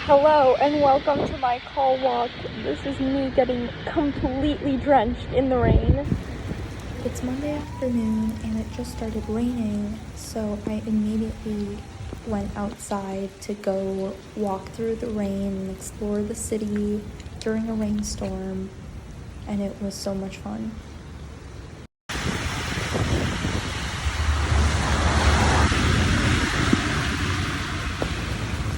Hello and welcome to my call walk. This is me getting completely drenched in the rain. It's Monday afternoon and it just started raining, so I immediately went outside to go walk through the rain and explore the city during a rainstorm, and it was so much fun.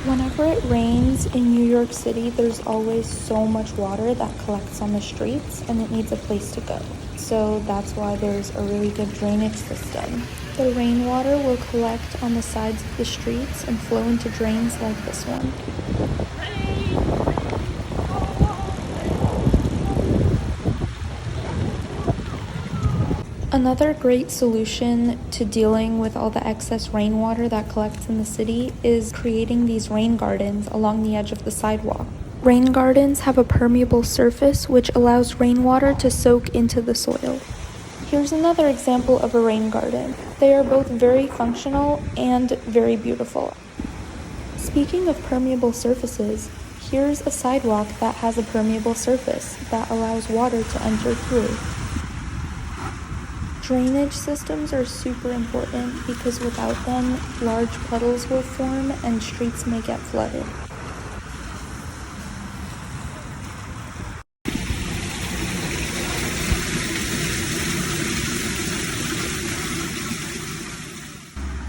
Whenever it rains in New York City, there's always so much water that collects on the streets and it needs a place to go. So that's why there's a really good drainage system. The rainwater will collect on the sides of the streets and flow into drains like this one. Another great solution to dealing with all the excess rainwater that collects in the city is creating these rain gardens along the edge of the sidewalk. Rain gardens have a permeable surface which allows rainwater to soak into the soil. Here's another example of a rain garden. They are both very functional and very beautiful. Speaking of permeable surfaces, here's a sidewalk that has a permeable surface that allows water to enter through. Drainage systems are super important because without them, large puddles will form and streets may get flooded.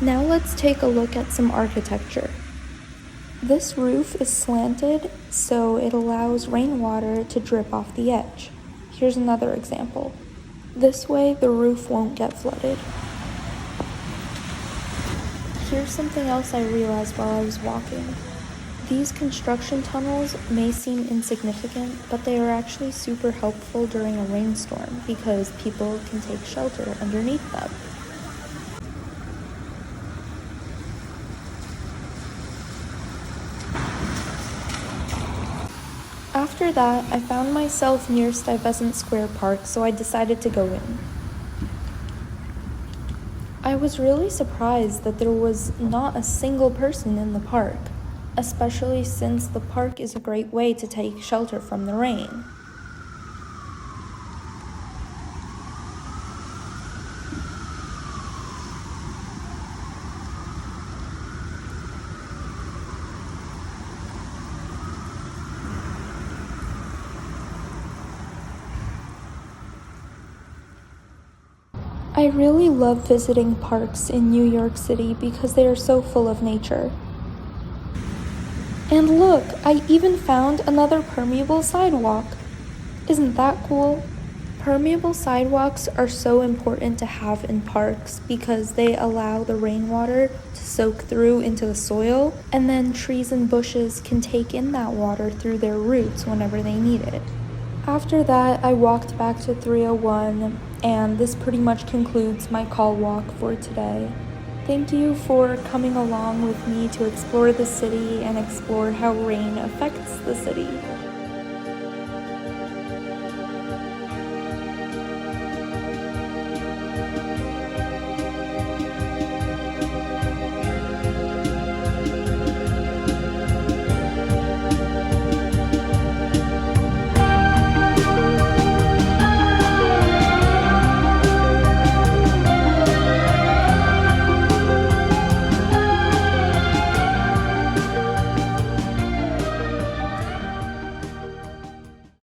Now let's take a look at some architecture. This roof is slanted, so it allows rainwater to drip off the edge. Here's another example. This way, the roof won't get flooded. Here's something else I realized while I was walking. These construction tunnels may seem insignificant, but they are actually super helpful during a rainstorm because people can take shelter underneath them. After that, I found myself near Stuyvesant Square Park, so I decided to go in. I was really surprised that there was not a single person in the park, especially since the park is a great way to take shelter from the rain. I really love visiting parks in New York City because they are so full of nature. And look, I even found another permeable sidewalk. Isn't that cool? Permeable sidewalks are so important to have in parks because they allow the rainwater to soak through into the soil, and then trees and bushes can take in that water through their roots whenever they need it. After that, I walked back to 301, and this pretty much concludes my call walk for today. Thank you for coming along with me to explore the city and explore how rain affects the city.